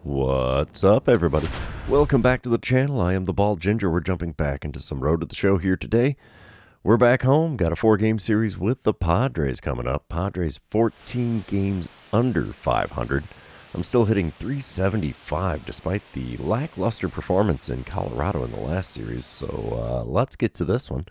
What's up, everybody? Welcome back to the channel. I am the Bald Ginger. We're jumping back into some Road to the Show here today. We're back home. Got a 4-game series with the Padres coming up. Padres 14 games under 500. I'm still hitting 375 despite the lackluster performance in Colorado in the last series. So let's get to this one.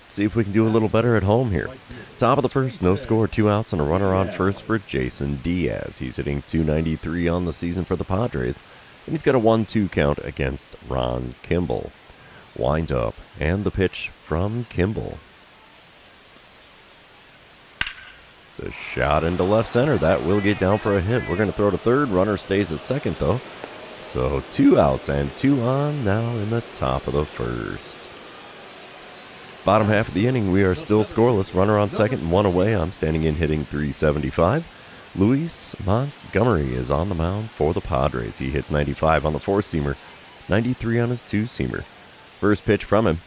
See if we can do a little better at home here. Top of the first, no score, 2 outs and a runner on first for Jason Diaz. He's hitting .293 on the season for the Padres, and he's got a 1-2 count against Ron Kimball. Wind up, and the pitch from Kimball. It's a shot into left center. That will get down for a hit. We're going to throw to third. Runner stays at second, though. So 2 outs and 2 on now in the top of the first. Bottom half of the inning, we are still scoreless. Runner on second and 1 away. I'm standing in hitting .375. Luis Montgomery is on the mound for the Padres. He hits 95 on the 4-seamer, 93 on his 2-seamer. First pitch from him.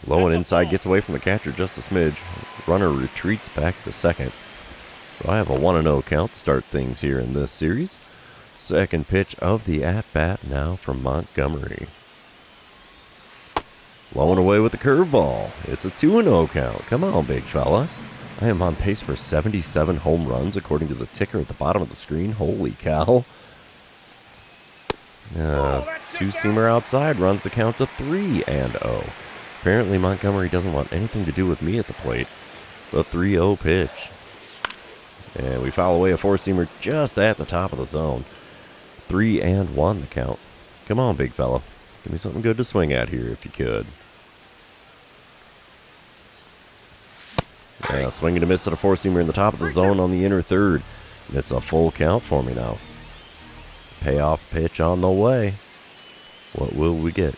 Low and inside, gets away from the catcher just a smidge. Runner retreats back to second. So I have a 1-0 count to start things here in this series. Second pitch of the at-bat now from Montgomery. Low and away with the curveball. It's a 2-0 count. Come on, big fella. I am on pace for 77 home runs according to the ticker at the bottom of the screen. Holy cow. 2-seamer outside runs the count to 3-0. Apparently Montgomery doesn't want anything to do with me at the plate. The 3-0 pitch. And we foul away a 4-seamer just at the top of the zone. 3-1 the count. Come on, big fella. Give me something good to swing at here if you could. Swing and a miss at a 4-seamer in the top of the zone on the inner third. And it's a full count for me now. Payoff pitch on the way. What will we get?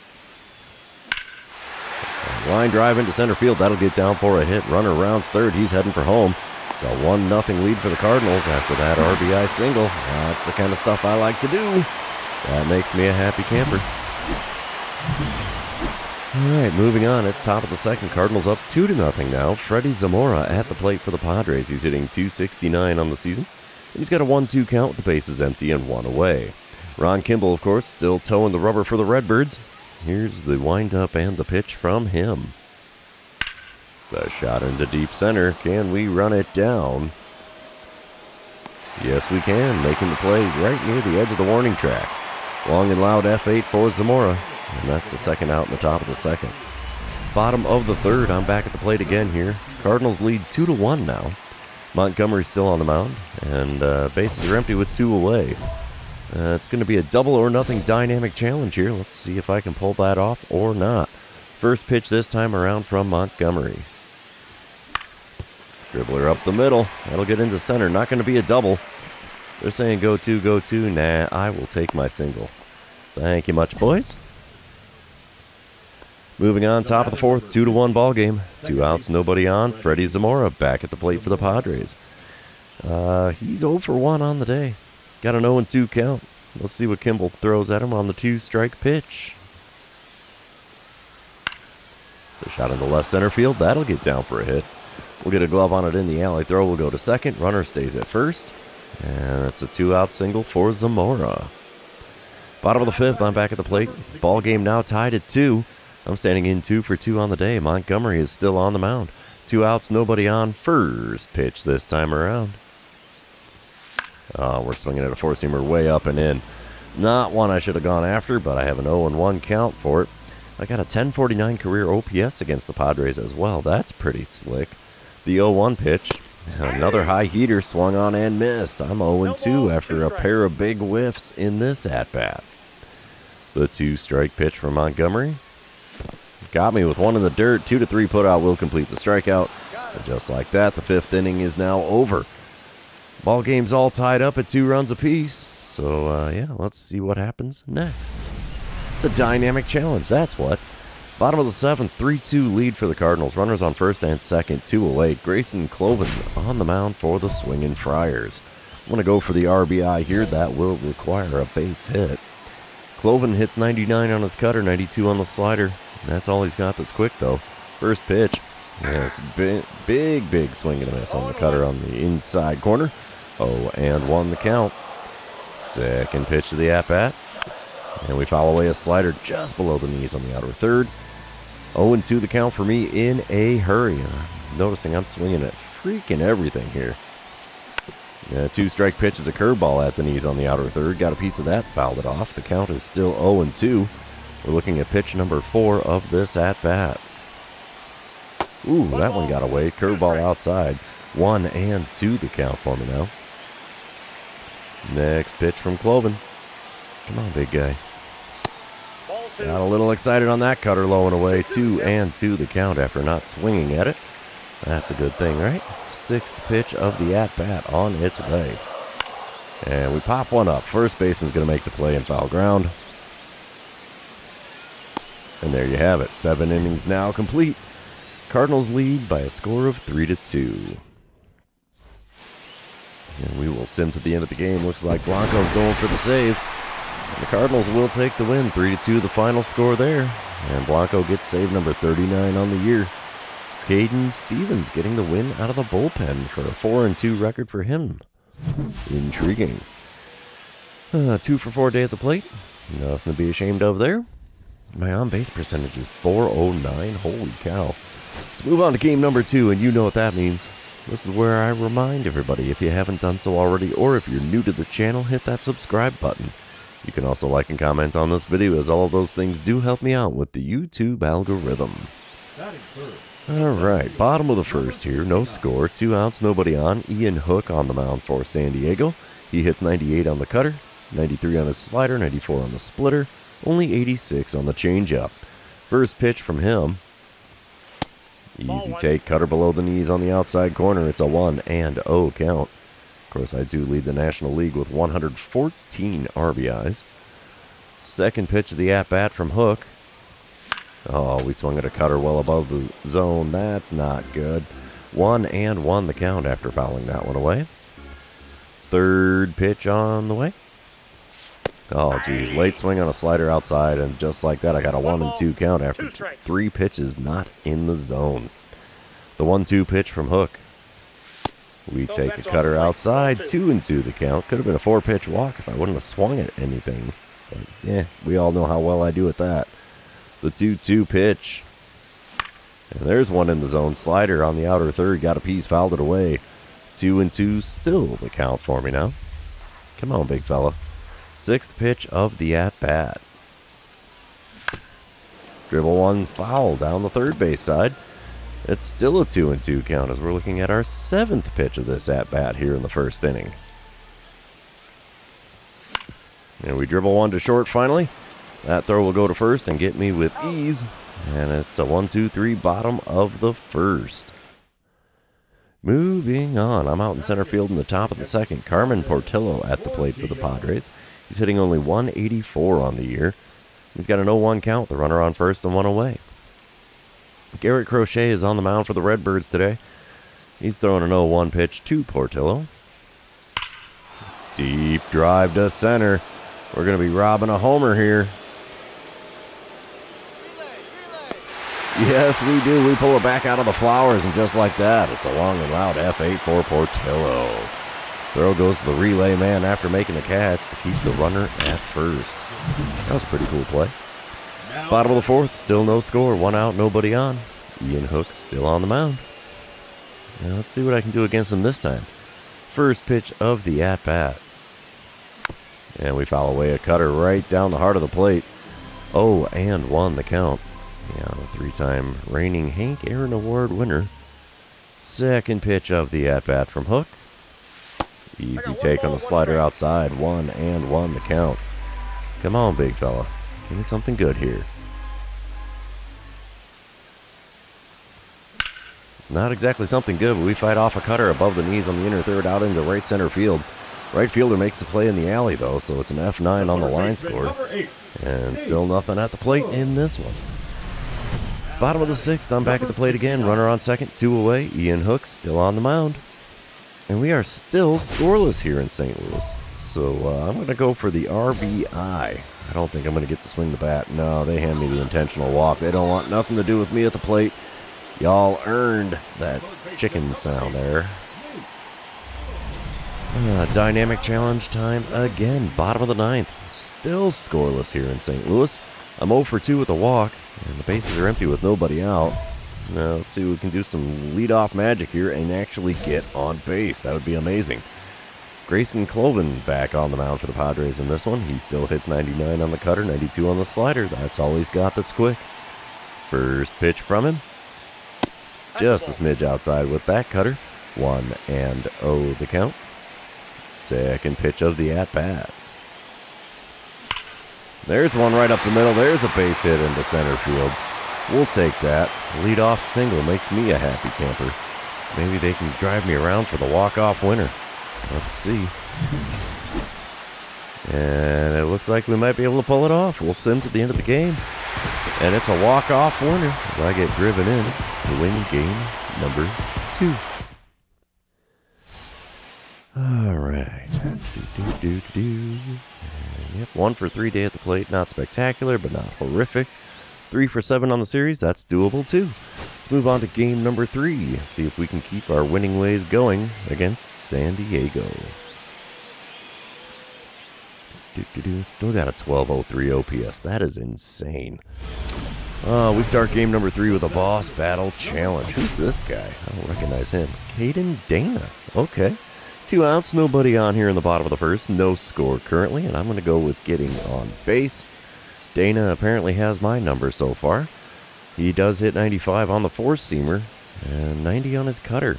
Line drive into center field. That'll get down for a hit. Runner rounds third. He's heading for home. It's a 1-0 lead for the Cardinals after that RBI single. That's the kind of stuff I like to do. That makes me a happy camper. Alright, moving on. It's top of the second. Cardinals up 2-0 now. Freddie Zamora at the plate for the Padres. He's hitting .269 on the season. He's got a 1-2 count with the bases empty and 1 away. Ron Kimball, of course, still towing the rubber for the Redbirds. Here's the windup and the pitch from him. It's a shot into deep center. Can we run it down? Yes, we can. Making the play right near the edge of the warning track. Long and loud F8 for Zamora. And that's the second out in the top of the second. Bottom of the third, I'm back at the plate again here. Cardinals lead 2-1 now. Montgomery's still on the mound, and bases are empty with 2 away. It's going to be a double or nothing dynamic challenge here. Let's see if I can pull that off or not. First pitch this time around from Montgomery. Dribbler up the middle. That'll get into center. Not going to be a double. They're saying go two, go two. Nah, I will take my single. Thank you much, boys. Moving on, top of the fourth, 2-1 ball game. 2 outs, nobody on. Freddie Zamora back at the plate for the Padres. He's 0 for 1 on the day. Got an 0-2 count. Let's see what Kimball throws at him on the 2-strike pitch. The shot in the left center field. That'll get down for a hit. We'll get a glove on it in the alley. Throw will go to second. Runner stays at first. And it's a 2-out single for Zamora. Bottom of the fifth, I'm back at the plate. Ball game now tied at 2. I'm standing in 2 for 2 on the day. Montgomery is still on the mound. 2 outs, nobody on. First pitch this time around. We're swinging at a 4-seamer way up and in. Not one I should have gone after, but I have an 0-1 count for it. I got a 1049 career OPS against the Padres as well. That's pretty slick. The 0-1 pitch. Another high heater swung on and missed. I'm 0-2 after a pair of big whiffs in this at-bat. The 2-strike pitch from Montgomery. Got me with 1 in the dirt. 2-3 put out will complete the strikeout. And just like that, the 5th inning is now over. Ball game's all tied up at 2 runs apiece. So, yeah, let's see what happens next. It's a dynamic challenge, that's what. Bottom of the 7th, 3-2 lead for the Cardinals. Runners on first and second, 2 away. Grayson Cloven on the mound for the Swingin' Friars. I'm going to go for the RBI here. That will require a base hit. Cloven hits 99 on his cutter, 92 on the slider. That's all he's got that's quick, though. First pitch. Yes, big swing and a miss on the cutter on the inside corner. 0-1 the count. Second pitch to the at-bat. And we foul away a slider just below the knees on the outer third. 0-2 the count for me in a hurry. Noticing I'm swinging at freaking everything here. Two-strike pitch is a curveball at the knees on the outer third. Got a piece of that, fouled it off. The count is still 0-2. We're looking at pitch number 4 of this at-bat. Ooh, that one got away. Curveball outside. 1-2 the count for me now. Next pitch from Cloven. Come on, big guy. Got a little excited on that cutter, low and away. 2-2 the count after not swinging at it. That's a good thing, right? Sixth pitch of the at-bat on its way. And we pop one up. First baseman's going to make the play in foul ground. And there you have it. 7 innings now complete. Cardinals lead by a score of 3-2. And we will sim to the end of the game. Looks like Blanco's going for the save. And the Cardinals will take the win. 3-2 the final score there. And Blanco gets save number 39 on the year. Caden Stevens getting the win out of the bullpen for a 4-2 record for him. Intriguing. 2 for 4 day at the plate. Nothing to be ashamed of there. My on-base percentage is .409. Holy cow. Let's move on to game number 2, and you know what that means. This is where I remind everybody, if you haven't done so already, or if you're new to the channel, hit that subscribe button. You can also like and comment on this video, as all of those things do help me out with the YouTube algorithm. Alright, bottom of the first here, no score, 2 outs, nobody on. Ian Hook on the mound for San Diego. He hits 98 on the cutter, 93 on his slider, 94 on the splitter, only 86 on the changeup. First pitch from him. Easy take, cutter below the knees on the outside corner. It's a 1-0 count. Of course, I do lead the National League with 114 RBIs. Second pitch of the at-bat from Hook. Oh, we swung at a cutter well above the zone. That's not good. 1-1 the count after fouling that one away. Third pitch on the way. Oh, geez. Late swing on a slider outside, and just like that, I got a 1-2 count after 3 pitches not in the zone. The 1-2 pitch from Hook. We take a cutter outside, 2-2 the count. Could have been a 4-pitch walk if I wouldn't have swung at anything. But, yeah, we all know how well I do at that. The 2-2 pitch. And there's one in the zone. Slider on the outer third. Got a piece, fouled it away. 2-2 still the count for me now. Come on, big fella. Sixth pitch of the at-bat. Dribble one, foul down the third base side. It's still a 2-2 count as we're looking at our 7th pitch of this at-bat here in the first inning. And we dribble one to short finally. That throw will go to first and get me with ease. And it's a 1-2-3 bottom of the first. Moving on. I'm out in center field in the top of the second. Carmen Portillo at the plate for the Padres. He's hitting only 184 on the year. He's got an 0-1 count, the runner on first and 1 away. Garrett Crochet is on the mound for the Redbirds today. He's throwing an 0-1 pitch to Portillo. Deep drive to center. We're going to be robbing a homer here. Yes, we do. We pull it back out of the flowers, and just like that, it's a long and loud F8 for Portillo. Throw goes to the relay man after making the catch to keep the runner at first. That was a pretty cool play. Bottom of the fourth, still no score. 1 out, nobody on. Ian Hook still on the mound. Now let's see what I can do against him this time. First pitch of the at-bat. And we foul away a cutter right down the heart of the plate. 0-1 the count. Yeah, the 3-time reigning Hank Aaron Award winner. Second pitch of the at-bat from Hook. Easy take on the slider outside. 1-1 the count. Come on, big fella. Give me something good here. Not exactly something good, but we fight off a cutter above the knees on the inner third out into right center field. Right fielder makes the play in the alley, though, so it's an F9 on the line score. And still nothing at the plate in this one. Bottom of the sixth, I'm back at the plate again. Runner on second, 2 away. Ian Hook still on the mound. And we are still scoreless here in St. Louis. So I'm going to go for the RBI. I don't think I'm going to get to swing the bat. No, they hand me the intentional walk. They don't want nothing to do with me at the plate. Y'all earned that chicken sound there. Dynamic challenge time again. Bottom of the ninth. Still scoreless here in St. Louis. I'm 0 for 2 with a walk, and the bases are empty with nobody out. Now, let's see if we can do some leadoff magic here and actually get on base. That would be amazing. Grayson Cloven back on the mound for the Padres in this one. He still hits 99 on the cutter, 92 on the slider. That's all he's got that's quick. First pitch from him. Just a smidge outside with that cutter. 1-0 the count. Second pitch of the at-bat. There's one right up the middle. There's a base hit into center field. We'll take that. Leadoff single makes me a happy camper. Maybe they can drive me around for the walk-off winner. Let's see. And it looks like we might be able to pull it off. We'll sim to the end of the game. And it's a walk-off winner as I get driven in to win game number 2. All right. Yep, 1 for 3 day at the plate. Not spectacular, but not horrific. 3 for 7 on the series. That's doable, too. Let's move on to game number 3. See if we can keep our winning ways going against San Diego. Still got a 1203 OPS. That is insane. We start game number 3 with a boss battle challenge. Who's this guy? I don't recognize him. Caden Dana. Okay. 2 outs, nobody on here in the bottom of the first. No score currently, and I'm going to go with getting on base. Dana apparently has my number so far. He does hit 95 on the four-seamer and 90 on his cutter.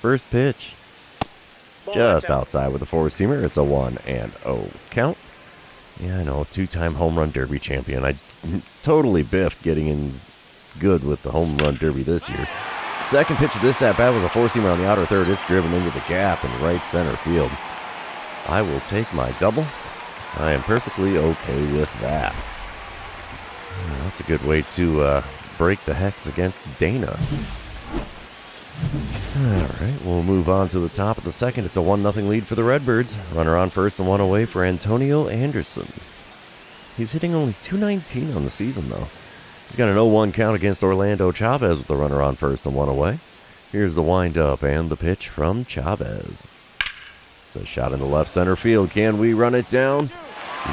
First pitch. Just outside with the four-seamer. It's a 1-0 count. Yeah, I know, 2-time home run derby champion. I totally biffed getting in good with the home run derby this year. Second pitch of this at-bat was a four-seamer on the outer third. It's driven into the gap in right center field. I will take my double. I am perfectly okay with that. That's a good way to break the hex against Dana. Alright, we'll move on to the top of the second. It's a 1-0 lead for the Redbirds. Runner on first and 1 away for Antonio Anderson. He's hitting only .219 on the season, though. He's got an 0-1 count against Orlando Chavez with the runner on first and 1 away. Here's the windup and the pitch from Chavez. It's a shot in the left center field. Can we run it down?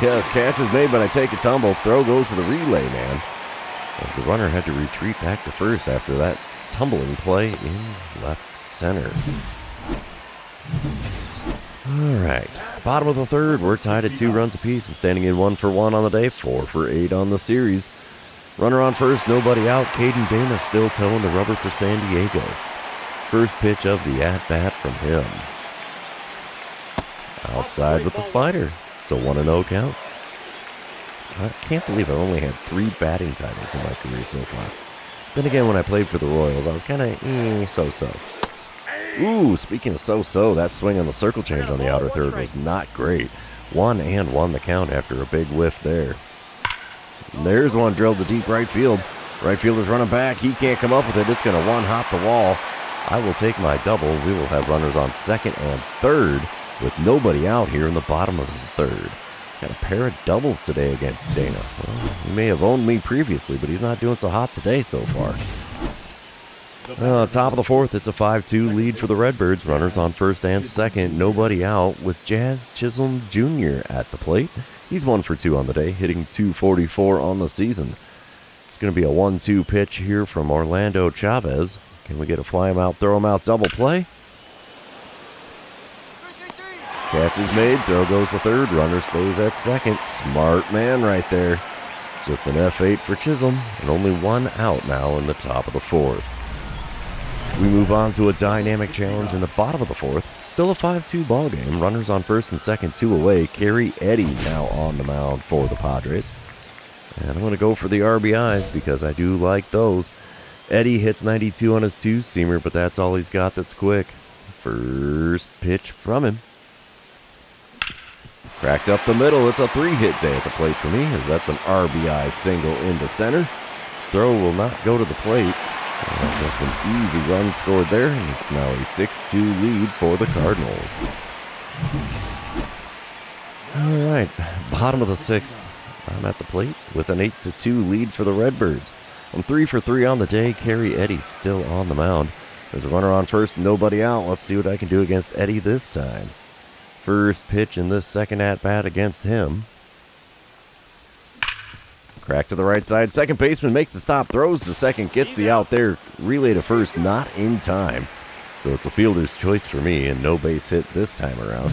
Yes, catch is made, but I take a tumble. Throw goes to the relay man, as the runner had to retreat back to first after that tumbling play in left center. All right, bottom of the third. We're tied at 2 runs apiece. I'm standing in 1 for 1 on the day, 4 for 8 on the series. Runner on first, nobody out. Caden Dana still towing the rubber for San Diego. First pitch of the at-bat from him. Outside with the slider. It's a 1-0 count. I can't believe I've only had 3 batting titles in my career so far. Then again, when I played for the Royals, I was kind of so-so. Ooh, speaking of so-so, that swing on the circle change on the outer third was not great. 1-1 the count after a big whiff there. And there's one drilled to deep right field. Right fielder's running back. He can't come up with it. It's going to one-hop the wall. I will take my double. We will have runners on second and third with nobody out here in the bottom of the third. Got a pair of doubles today against Dana. Well, he may have owned me previously, but he's not doing so hot today so far. Top of the fourth, it's a 5-2 lead for the Redbirds. Runners on first and second. Nobody out with Jazz Chisholm Jr. at the plate. He's 1 for 2 on the day, hitting .244 on the season. It's going to be a 1-2 pitch here from Orlando Chavez. Can we get a fly him out, throw him out, double play? Catch is made, throw goes to third, runner stays at second. Smart man right there. It's just an F8 for Chisholm, and only 1 out now in the top of the fourth. We move on to a dynamic challenge in the bottom of the fourth. Still a 5-2 ball game. Runners on first and second, 2 away. Kerry Eddy now on the mound for the Padres. And I'm going to go for the RBIs because I do like those. Eddy hits 92 on his two-seamer, but that's all he's got that's quick. First pitch from him. Cracked up the middle. It's a 3-hit day at the plate for me, as that's an RBI single into center. Throw will not go to the plate. That's an easy run scored there, and it's now a 6-2 lead for the Cardinals. All right, bottom of the sixth. I'm at the plate with an 8-2 lead for the Redbirds. I'm 3 for 3 on the day. Kerry Eddy still on the mound. There's a runner on first, nobody out. Let's see what I can do against Eddy this time. First pitch in this second at-bat against him. Crack to the right side. Second baseman makes the stop, throws to second, gets the out there. Relay to first, not in time. So it's a fielder's choice for me, and no base hit this time around.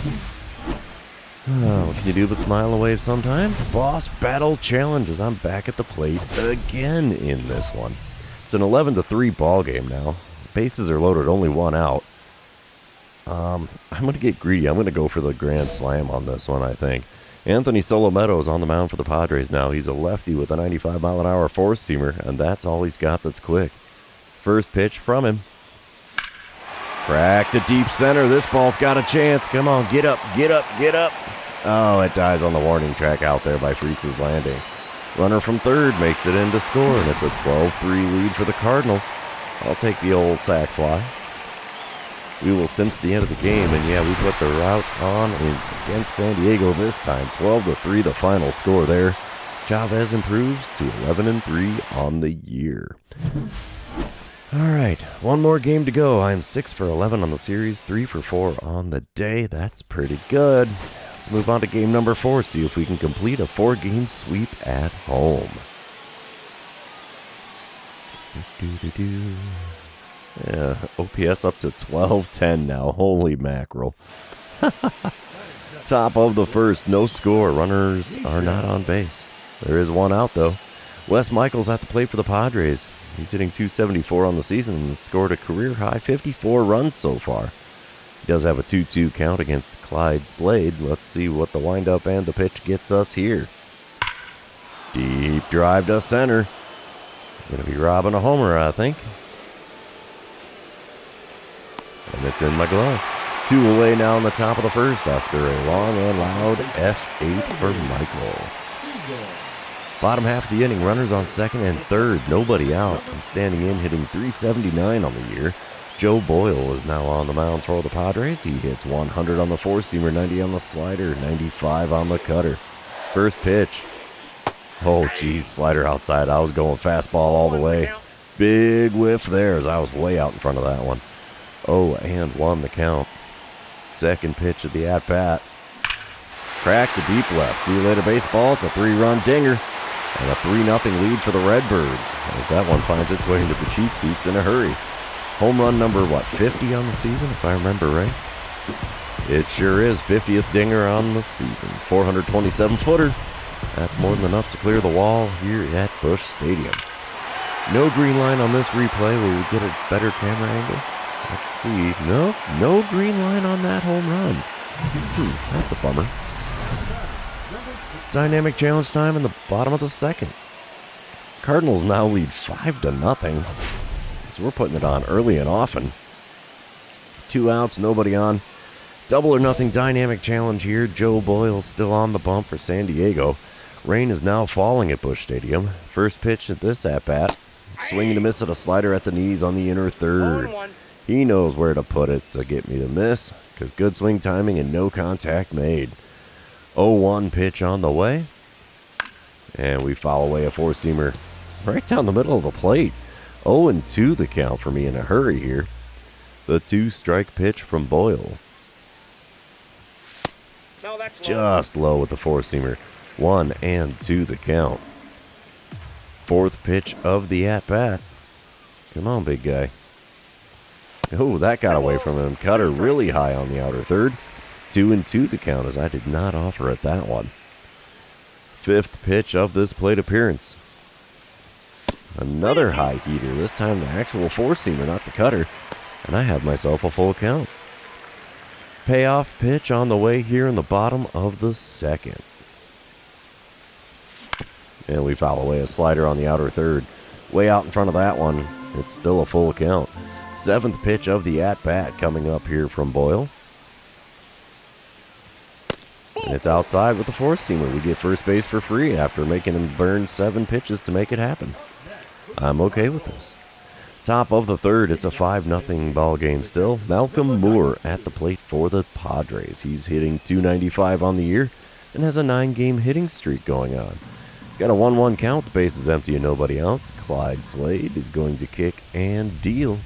Oh, what can you do but smile and wave sometimes? Boss battle challenge as I'm back at the plate again in this one. It's an 11-3 ball game now. Bases are loaded, only one out. I'm going to get greedy. I'm going to go for the grand slam on this one, I think. Anthony Solometo is on the mound for the Padres now. He's a lefty with a 95-mile-an-hour four-seamer, and that's all he's got that's quick. First pitch from him. Crack to deep center. This ball's got a chance. Come on, get up, get up, get up. Oh, it dies on the warning track out there by Freese's landing. Runner from third makes it in to score, and it's a 12-3 lead for the Cardinals. I'll take the old sac fly. We will simp to the end of the game, and yeah, we put the route on against San Diego this time. 12-3 the final score there. Chavez improves to 11-3 on the year. All right, one more game to go. I'm 6 for 11 on the series, 3 for 4 on the day. That's pretty good. Let's move on to game number 4, see if we can complete a 4-game sweep at home. Yeah, OPS up to 12-10 now. Holy mackerel. Top of the first, no score. Runners are not on base. There is one out, though. Wes Michaels at the plate for the Padres. He's hitting .274 on the season and scored a career-high 54 runs so far. He does have a 2-2 count against Clyde Slade. Let's see what the windup and the pitch gets us here. Deep drive to center. Going to be robbing a homer, I think. And it's in my glove. 2 away now on the top of the first after a long and loud F8 for Michael. Bottom half of the inning, runners on second and third, nobody out. I'm standing in, hitting .379 on the year. Joe Boyle is now on the mound for the Padres. He hits 100 on the four-seamer, 90 on the slider, 95 on the cutter. First pitch. Oh, geez, slider outside. I was going fastball all the way. Big whiff there as I was way out in front of that one. 0-1 the count. Second pitch of the at-bat. Crack to deep left. See you later, baseball. It's a 3-run dinger. And a 3-0 lead for the Redbirds as that one finds its way into the cheap seats in a hurry. Home run number, 50 on the season, if I remember right? It sure is. 50th dinger on the season. 427-footer. That's more than enough to clear the wall here at Busch Stadium. No green line on this replay. Will we get a better camera angle? Let's see. No green line on that home run. That's a bummer. Dynamic challenge time in the bottom of the second. Cardinals now lead 5-0. So we're putting it on early and often. 2 outs, nobody on. Double or nothing dynamic challenge here. Joe Boyle still on the bump for San Diego. Rain is now falling at Busch Stadium. First pitch at this at-bat. Swing and a miss at a slider at the knees on the inner third. He knows where to put it to get me to miss, because good swing timing and no contact made. 0-1 pitch on the way. And we foul away a four-seamer right down the middle of the plate. 0-2 the count for me in a hurry here. The 2-strike pitch from Boyle. No, that's just low with the four-seamer. 1-2 the count. Fourth pitch of the at-bat. Come on, big guy. Oh, that got away from him. Cutter really high on the outer third. 2-2 the count as I did not offer at that one. Fifth pitch of this plate appearance. Another high heater. This time the actual four-seamer, not the cutter. And I have myself a full count. Payoff pitch on the way here in the bottom of the second. And we foul away a slider on the outer third. Way out in front of that one. It's still a full count. Seventh pitch of the at-bat coming up here from Boyle. And it's outside with the four-seamer. We get first base for free after making him burn 7 pitches to make it happen. I'm okay with this. Top of the third, it's a 5-0 ball game still. Malcolm Moore at the plate for the Padres. He's hitting .295 on the year and has a 9-game hitting streak going on. He's got a 1-1 count. The base is empty and nobody out. Clyde Slade is going to kick and deal.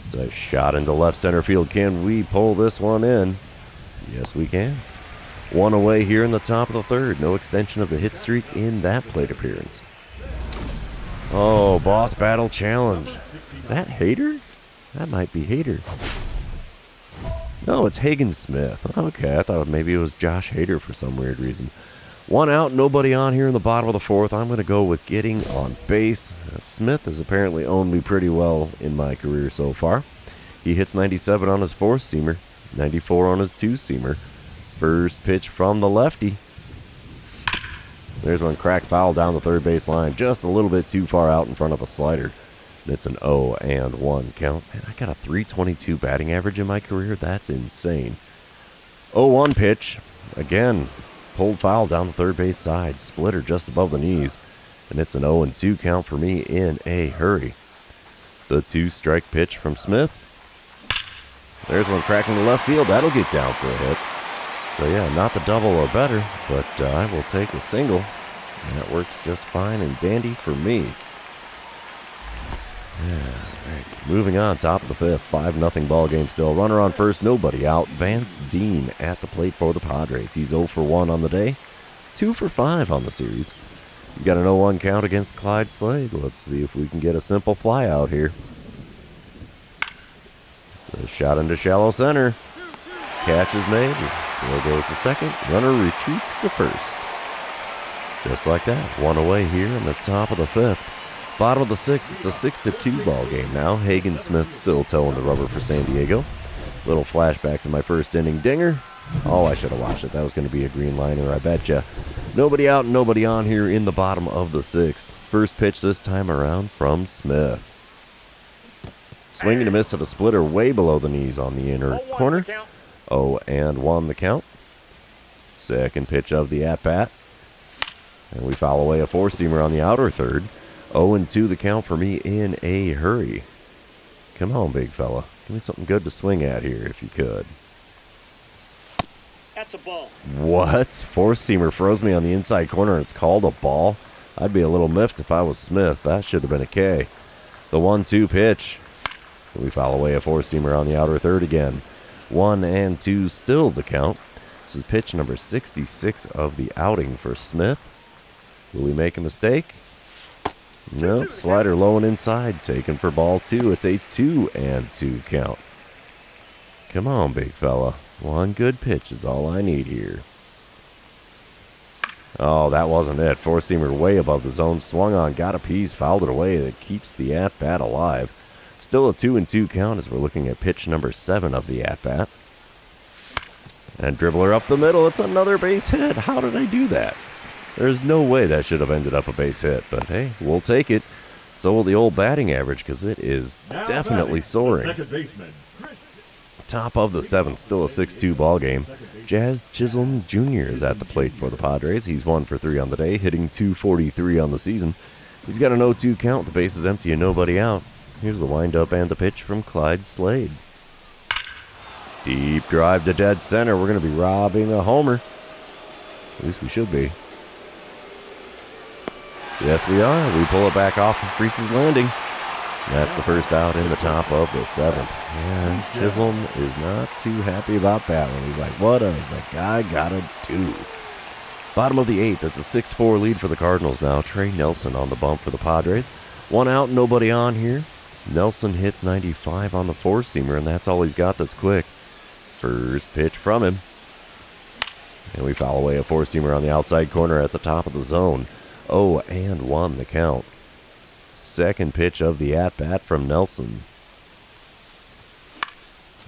It's a shot into left center field. Can we pull this one in? Yes, we can. One away here in the top of the third. No extension of the hit streak in that plate appearance. Oh, boss battle challenge. Is that Hader? That might be Hader. No, it's Hagen Smith. Okay, I thought maybe it was Josh Hader for some weird reason. One out, nobody on here in the bottom of the fourth. I'm going to go with getting on base. Smith has apparently owned me pretty well in my career so far. He hits 97 on his four-seamer, 94 on his two-seamer. First pitch from the lefty. There's one cracked foul down the third base line, just a little bit too far out in front of a slider. It's an 0-1 count. Man, I got a 322 batting average in my career. That's insane. 0-1 pitch. Again, pulled foul down the third base side. Splitter just above the knees. And it's an 0-2 count for me in a hurry. The 2-strike pitch from Smith. There's one cracking the left field. That'll get down for a hit. So yeah, not the double or better, but I will take a single. And that works just fine and dandy for me. Yeah, right. Moving on, top of the fifth, 5-0 ball game still. Runner on first, nobody out. Vance Dean at the plate for the Padres. He's 0 for 1 on the day, 2 for 5 on the series. He's got an 0-1 count against Clyde Slade. Let's see if we can get a simple fly out here. It's a shot into shallow center. Catch is made. There goes the second. Runner retreats to first. Just like that, one away here in the top of the fifth. Bottom of the sixth, it's a 6-2 ball game now. Hagen Smith still towing the rubber for San Diego. Little flashback to my first inning dinger. Oh, I should have watched it. That was going to be a green liner, I betcha. Nobody out and nobody on here in the bottom of the sixth. First pitch this time around from Smith. Swing and a miss at a splitter way below the knees on the inner corner. 0-1 the count. Second pitch of the at-bat. And we foul away a four-seamer on the outer third. 0-2 the count for me in a hurry. Come on, big fella. Give me something good to swing at here if you could. That's a ball. What? Four-seamer froze me on the inside corner and it's called a ball? I'd be a little miffed if I was Smith. That should have been a K. The 1-2 pitch. We foul away a four-seamer on the outer third again. 1-2 still the count. This is pitch number 66 of the outing for Smith. Will we make a mistake? Nope, slider low and inside, taken for ball 2. It's a 2-2 count. Come on, big fella. One good pitch is all I need here. Oh, that wasn't it. Four-seamer way above the zone. Swung on, got a piece, fouled it away. That keeps the at-bat alive. Still a 2-2 count as we're looking at pitch number 7 of the at-bat. And dribbler up the middle. It's another base hit. How did I do that? There's no way that should have ended up a base hit, but hey, we'll take it. So will the old batting average, because it is definitely soaring. Top of the seventh, still a 6-2 ball game. Jazz Chisholm Jr. is at the plate for the Padres. He's 1 for 3 on the day, hitting .243 on the season. He's got an 0-2 count. The base is empty and nobody out. Here's the windup and the pitch from Clyde Slade. Deep drive to dead center. We're going to be robbing a homer. At least we should be. Yes, we are. We pull it back off of Freese's Landing. That's the first out in the top of the seventh. And Chisholm is not too happy about that one. He's like, what does that guy got to do? Bottom of the eighth. It's a 6-4 lead for the Cardinals now. Trey Nelson on the bump for the Padres. One out, nobody on here. Nelson hits 95 on the four-seamer, and that's all he's got that's quick. First pitch from him. And we foul away a four-seamer on the outside corner at the top of the zone. 0-1 the count. Second pitch of the at-bat from Nelson.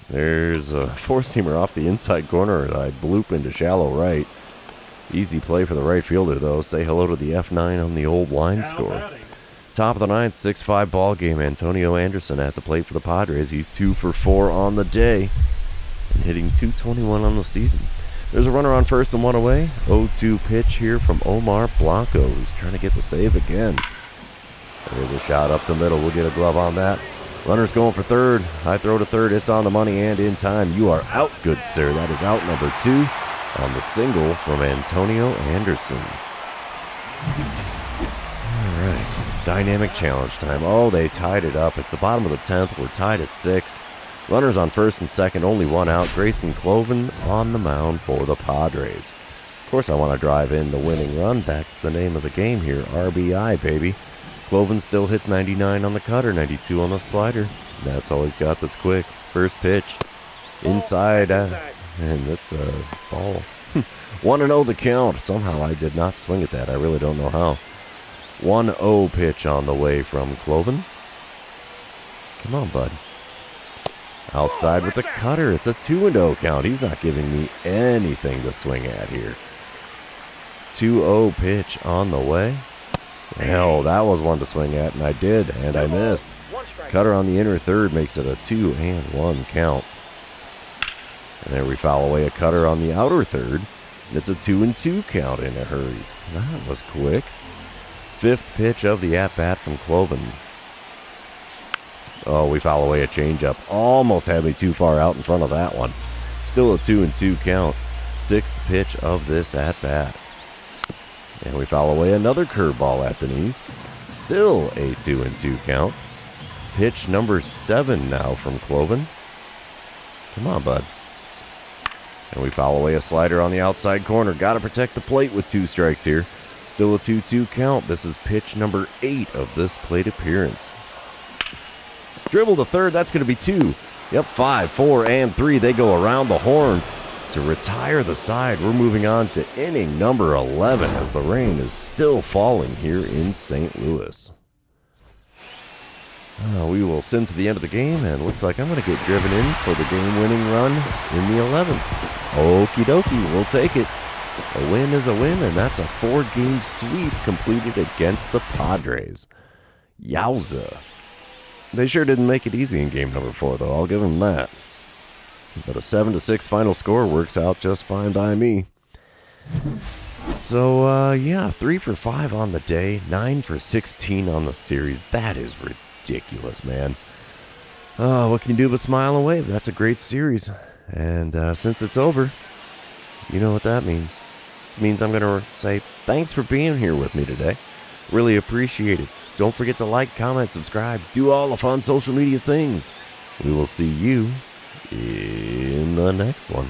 There's a four-seamer off the inside corner that I bloop into shallow right. Easy play for the right fielder, though. Say hello to the F9 on the old line score. Top of the ninth, 6-5 ball game. Antonio Anderson at the plate for the Padres. He's 2 for 4 on the day and hitting .221 on the season. There's a runner on first and one away. 0-2 pitch here from Omar Blanco, who's trying to get the save again. There's a shot up the middle. We'll get a glove on that. Runner's going for third. High throw to third. It's on the money and in time. You are out, good sir. That is out number 2 on the single from Antonio Anderson. All right, dynamic challenge time. Oh, they tied it up. It's the bottom of the 10th. We're tied at 6. Runners on first and second, only one out. Grayson Cloven on the mound for the Padres. Of course, I want to drive in the winning run. That's the name of the game here. RBI, baby. Cloven still hits 99 on the cutter, 92 on the slider. That's all he's got that's quick. First pitch. Inside. And it's a ball. 1-0 the count. Somehow I did not swing at that. I really don't know how. 1-0 pitch on the way from Cloven. Come on, bud. Outside with the cutter. It's a 2-0 count. He's not giving me anything to swing at here. 2-0 pitch on the way. Hell, that was one to swing at, and I did, and I missed. Cutter on the inner third makes it a 2-1 count. And there we foul away a cutter on the outer third. And it's a 2-2 count in a hurry. That was quick. 5th pitch of the at-bat from Cloven. Oh, we foul away a changeup. Almost had me too far out in front of that one. Still a 2-2 count. 6th pitch of this at-bat. And we foul away another curveball at the knees. Still a 2-2 count. Pitch number 7 now from Cloven. Come on, bud. And we foul away a slider on the outside corner. Got to protect the plate with 2 strikes here. Still a 2-2 count. This is pitch number 8 of this plate appearance. Dribble to third. That's going to be 2. Yep, 5, 4, and 3. They go around the horn to retire the side. We're moving on to inning number 11 as the rain is still falling here in St. Louis. We will sim to the end of the game, and looks like I'm going to get driven in for the game-winning run in the 11th. Okie dokie, we'll take it. A win is a win, and that's a 4-game sweep completed against the Padres. Yowza. They sure didn't make it easy in game number 4, though. I'll give them that. But a 7-6 final score works out just fine by me. So, yeah, 3 for 5 on the day, 9 for 16 on the series. That is ridiculous, man. What can you do but smile and wave? That's a great series. And since it's over, you know what that means. This means I'm going to say thanks for being here with me today. Really appreciate it. Don't forget to like, comment, subscribe, do all the fun social media things. We will see you in the next one.